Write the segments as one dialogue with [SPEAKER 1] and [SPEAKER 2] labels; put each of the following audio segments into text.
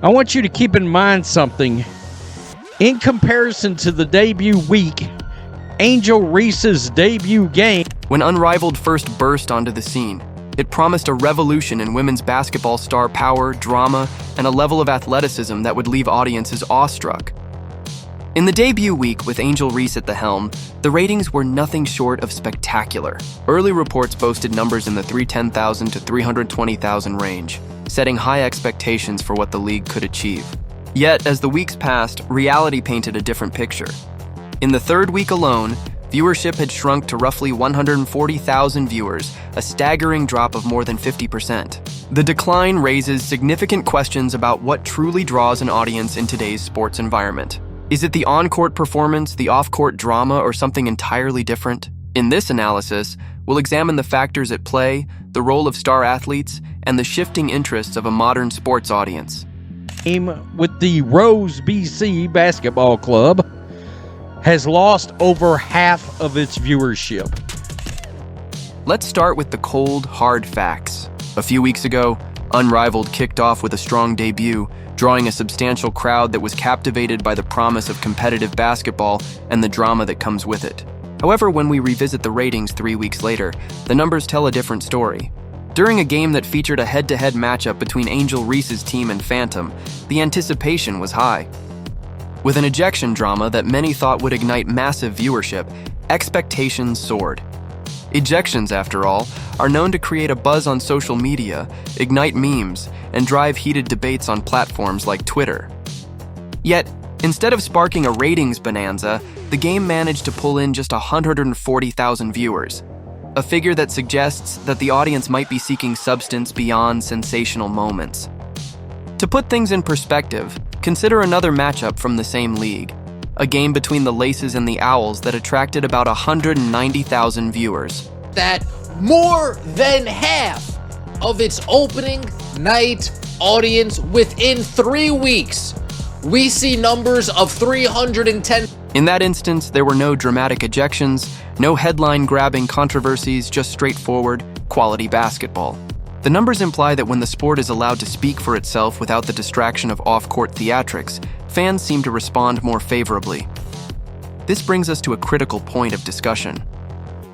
[SPEAKER 1] I want you to keep in mind something. In comparison to the debut week, Angel Reese's debut game.
[SPEAKER 2] When Unrivaled first burst onto the scene, it promised a revolution in women's basketball star power, drama, and a level of athleticism that would leave audiences awestruck. In the debut week with Angel Reese at the helm, the ratings were nothing short of spectacular. Early reports boasted numbers in the 310,000 to 320,000 range, setting high expectations for what the league could achieve. Yet, as the weeks passed, reality painted a different picture. In the third week alone, viewership had shrunk to roughly 140,000 viewers, a staggering drop of more than 50%. The decline raises significant questions about what truly draws an audience in today's sports environment. Is it the on-court performance, the off-court drama, or something entirely different? In this analysis, we'll examine the factors at play, the role of star athletes, and the shifting interests of a modern sports audience.
[SPEAKER 1] With the Rose BC Basketball Club has lost over half of its viewership.
[SPEAKER 2] Let's start with the cold, hard facts. A few weeks ago, Unrivaled kicked off with a strong debut, drawing a substantial crowd that was captivated by the promise of competitive basketball and the drama that comes with it. However, when we revisit the ratings 3 weeks later, the numbers tell a different story. During a game that featured a head-to-head matchup between Angel Reese's team and Phantom, the anticipation was high. With an ejection drama that many thought would ignite massive viewership, expectations soared. Ejections, after all, are known to create a buzz on social media, ignite memes, and drive heated debates on platforms like Twitter. Yet, instead of sparking a ratings bonanza, the game managed to pull in just 140,000 viewers, a figure that suggests that the audience might be seeking substance beyond sensational moments. To put things in perspective, consider another matchup from the same league, a game between the Laces and the Owls that attracted about 190,000 viewers.
[SPEAKER 3] That more than half of its opening night audience within 3 weeks. We see numbers of 310.
[SPEAKER 2] In that instance, there were no dramatic ejections, no headline-grabbing controversies, just straightforward, quality basketball. The numbers imply that when the sport is allowed to speak for itself without the distraction of off-court theatrics, fans seem to respond more favorably. This brings us to a critical point of discussion.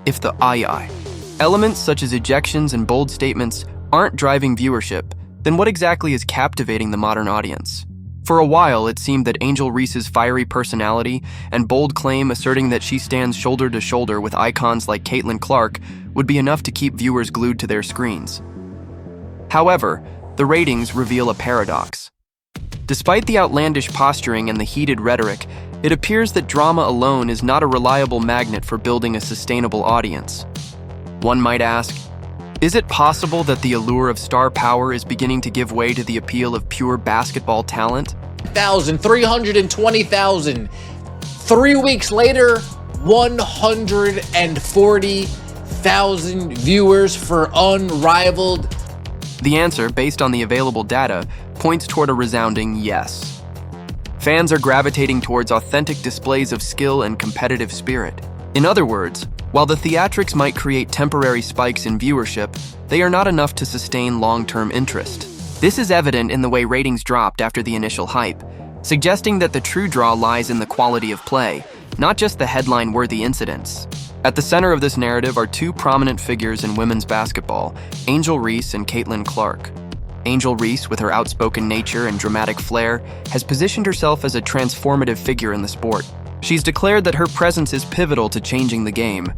[SPEAKER 2] If the elements such as ejections and bold statements aren't driving viewership, then what exactly is captivating the modern audience? For a while, it seemed that Angel Reese's fiery personality and bold claim asserting that she stands shoulder to shoulder with icons like Caitlin Clark would be enough to keep viewers glued to their screens. However, the ratings reveal a paradox. Despite the outlandish posturing and the heated rhetoric, it appears that drama alone is not a reliable magnet for building a sustainable audience. One might ask, is it possible that the allure of star power is beginning to give way to the appeal of pure basketball talent?
[SPEAKER 3] 320,000. 3 weeks later, 140,000 viewers for Unrivaled.
[SPEAKER 2] The answer, based on the available data, points toward a resounding yes. Fans are gravitating towards authentic displays of skill and competitive spirit. In other words, while the theatrics might create temporary spikes in viewership, they are not enough to sustain long-term interest. This is evident in the way ratings dropped after the initial hype, suggesting that the true draw lies in the quality of play, not just the headline-worthy incidents. At the center of this narrative are two prominent figures in women's basketball, Angel Reese and Caitlin Clark. Angel Reese, with her outspoken nature and dramatic flair, has positioned herself as a transformative figure in the sport. She's declared that her presence is pivotal to changing the game,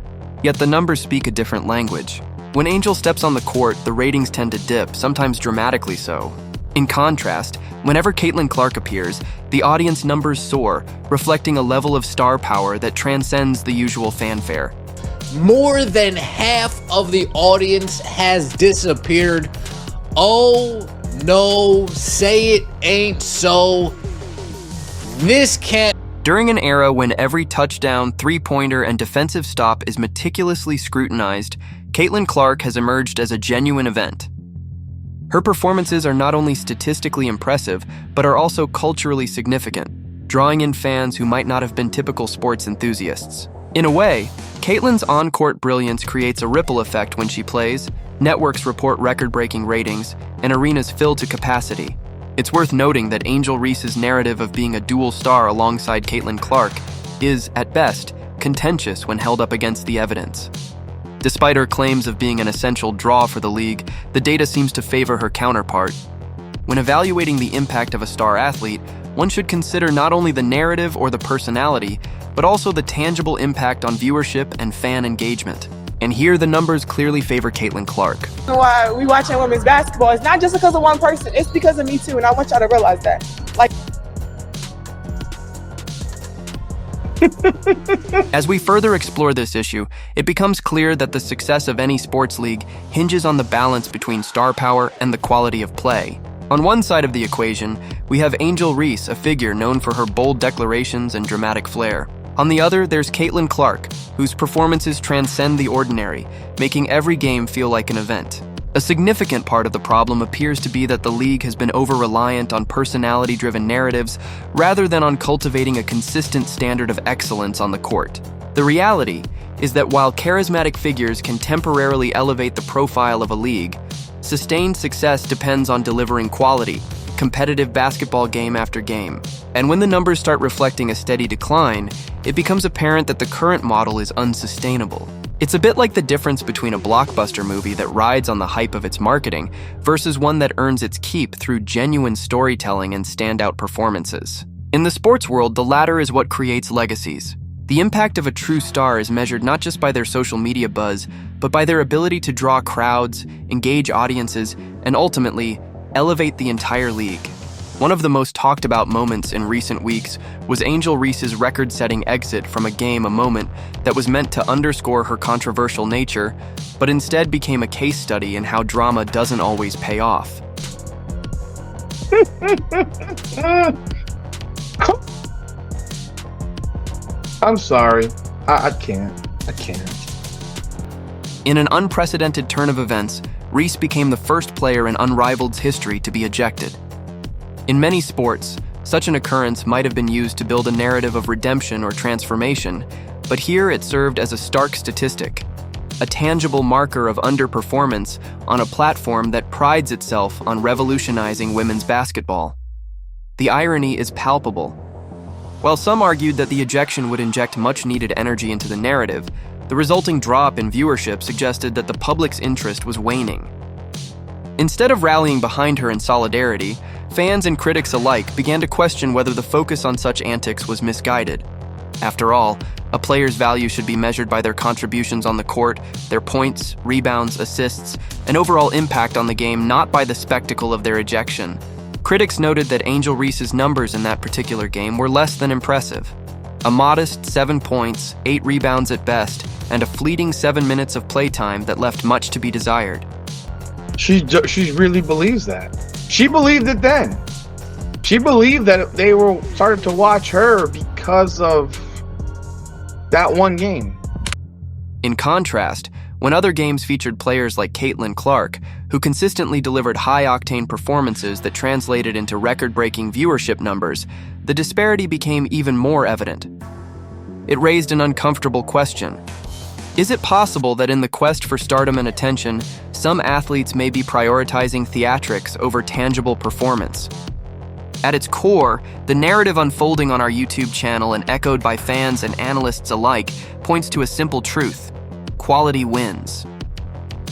[SPEAKER 2] yet the numbers speak a different language. When Angel steps on the court, the ratings tend to dip, sometimes dramatically so. In contrast, whenever Caitlin Clark appears, the audience numbers soar, reflecting a level of star power that transcends the usual fanfare.
[SPEAKER 3] More than half of the audience has disappeared. Oh no, say it ain't so. This can't.
[SPEAKER 2] During an era when every touchdown, three-pointer, and defensive stop is meticulously scrutinized, Caitlin Clark has emerged as a genuine event. Her performances are not only statistically impressive, but are also culturally significant, drawing in fans who might not have been typical sports enthusiasts. In a way, Caitlin's on-court brilliance creates a ripple effect when she plays, networks report record-breaking ratings, and arenas fill to capacity. It's worth noting that Angel Reese's narrative of being a dual star alongside Caitlin Clark is, at best, contentious when held up against the evidence. Despite her claims of being an essential draw for the league, the data seems to favor her counterpart. When evaluating the impact of a star athlete, one should consider not only the narrative or the personality, but also the tangible impact on viewership and fan engagement. And here the numbers clearly favor Caitlin Clark.
[SPEAKER 4] Why we watching women's basketball, it's not just because of one person, it's because of me too, and I want y'all to realize that.
[SPEAKER 2] As we further explore this issue, it becomes clear that the success of any sports league hinges on the balance between star power and the quality of play. On one side of the equation, we have Angel Reese, a figure known for her bold declarations and dramatic flair. On the other, there's Caitlin Clark, whose performances transcend the ordinary, making every game feel like an event. A significant part of the problem appears to be that the league has been over-reliant on personality-driven narratives rather than on cultivating a consistent standard of excellence on the court. The reality is that while charismatic figures can temporarily elevate the profile of a league, sustained success depends on delivering quality, competitive basketball game after game. And when the numbers start reflecting a steady decline, it becomes apparent that the current model is unsustainable. It's a bit like the difference between a blockbuster movie that rides on the hype of its marketing versus one that earns its keep through genuine storytelling and standout performances. In the sports world, the latter is what creates legacies. The impact of a true star is measured not just by their social media buzz, but by their ability to draw crowds, engage audiences, and ultimately, elevate the entire league. One of the most talked about moments in recent weeks was Angel Reese's record-setting exit from a game, a moment that was meant to underscore her controversial nature, but instead became a case study in how drama doesn't always pay off.
[SPEAKER 5] I'm sorry. I can't.
[SPEAKER 2] In an unprecedented turn of events, Reese became the first player in Unrivaled's history to be ejected. In many sports, such an occurrence might have been used to build a narrative of redemption or transformation, but here it served as a stark statistic, a tangible marker of underperformance on a platform that prides itself on revolutionizing women's basketball. The irony is palpable. While some argued that the ejection would inject much-needed energy into the narrative, the resulting drop in viewership suggested that the public's interest was waning. Instead of rallying behind her in solidarity, fans and critics alike began to question whether the focus on such antics was misguided. After all, a player's value should be measured by their contributions on the court, their points, rebounds, assists, and overall impact on the game, not by the spectacle of their ejection. Critics noted that Angel Reese's numbers in that particular game were less than impressive. A modest 7 points, 8 rebounds at best, and a fleeting 7 minutes of playtime that left much to be desired.
[SPEAKER 5] She really believes that. She believed it then. She believed that they were started to watch her because of that one game.
[SPEAKER 2] In contrast, when other games featured players like Caitlin Clark, who consistently delivered high-octane performances that translated into record-breaking viewership numbers, the disparity became even more evident. It raised an uncomfortable question. Is it possible that in the quest for stardom and attention, some athletes may be prioritizing theatrics over tangible performance? At its core, the narrative unfolding on our YouTube channel and echoed by fans and analysts alike points to a simple truth: quality wins.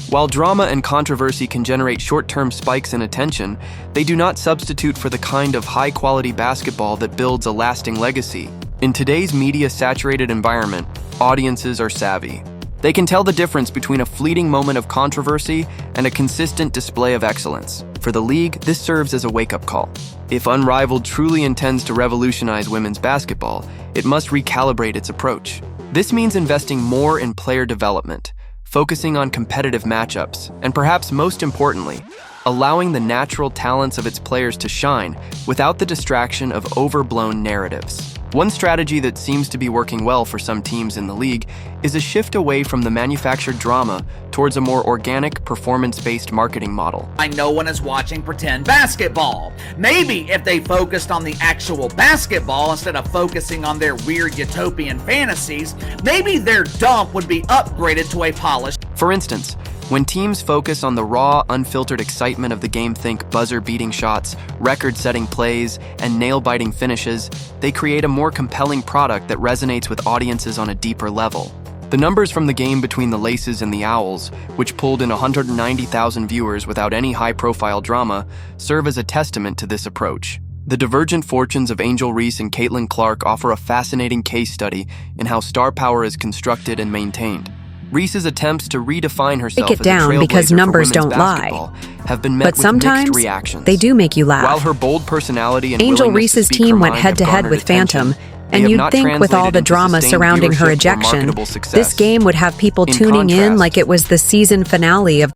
[SPEAKER 2] While drama and controversy can generate short-term spikes in attention, they do not substitute for the kind of high-quality basketball that builds a lasting legacy. In today's media-saturated environment, audiences are savvy. They can tell the difference between a fleeting moment of controversy and a consistent display of excellence. For the league, this serves as a wake-up call. If Unrivaled truly intends to revolutionize women's basketball, it must recalibrate its approach. This means investing more in player development, focusing on competitive matchups, and perhaps most importantly, allowing the natural talents of its players to shine without the distraction of overblown narratives. One strategy that seems to be working well for some teams in the league is a shift away from the manufactured drama towards a more organic, performance-based marketing model.
[SPEAKER 6] No one is watching pretend basketball. Maybe if they focused on the actual basketball instead of focusing on their weird utopian fantasies, maybe their dump would be upgraded to a polished.
[SPEAKER 2] For instance, When teams focus on the raw, unfiltered excitement of the game, think buzzer-beating shots, record-setting plays, and nail-biting finishes, they create a more compelling product that resonates with audiences on a deeper level. The numbers from the game between the Laces and the Owls, which pulled in 190,000 viewers without any high-profile drama, serve as a testament to this approach. The divergent fortunes of Angel Reese and Caitlin Clark offer a fascinating case study in how star power is constructed and maintained. Reese's attempts to redefine herself
[SPEAKER 7] Break it
[SPEAKER 2] as a
[SPEAKER 7] down
[SPEAKER 2] trailblazer
[SPEAKER 7] because
[SPEAKER 2] for
[SPEAKER 7] numbers
[SPEAKER 2] women's
[SPEAKER 7] don't lie.
[SPEAKER 2] basketball have been met
[SPEAKER 7] But
[SPEAKER 2] with
[SPEAKER 7] sometimes
[SPEAKER 2] mixed reactions.
[SPEAKER 7] they do make you laugh.
[SPEAKER 2] While her bold personality and
[SPEAKER 7] Angel
[SPEAKER 2] willingness to
[SPEAKER 7] Reese's
[SPEAKER 2] speak her
[SPEAKER 7] team went
[SPEAKER 2] mind
[SPEAKER 7] head to
[SPEAKER 2] have
[SPEAKER 7] head
[SPEAKER 2] garnered
[SPEAKER 7] with
[SPEAKER 2] attention,
[SPEAKER 7] Phantom,
[SPEAKER 2] they
[SPEAKER 7] and
[SPEAKER 2] have
[SPEAKER 7] you'd
[SPEAKER 2] not
[SPEAKER 7] think with all
[SPEAKER 2] translated
[SPEAKER 7] the
[SPEAKER 2] into
[SPEAKER 7] drama
[SPEAKER 2] sustained
[SPEAKER 7] surrounding her
[SPEAKER 2] viewership or
[SPEAKER 7] ejection,
[SPEAKER 2] marketable success.
[SPEAKER 7] this game would have people
[SPEAKER 2] In
[SPEAKER 7] tuning in
[SPEAKER 2] contrast,
[SPEAKER 7] like it was the season finale of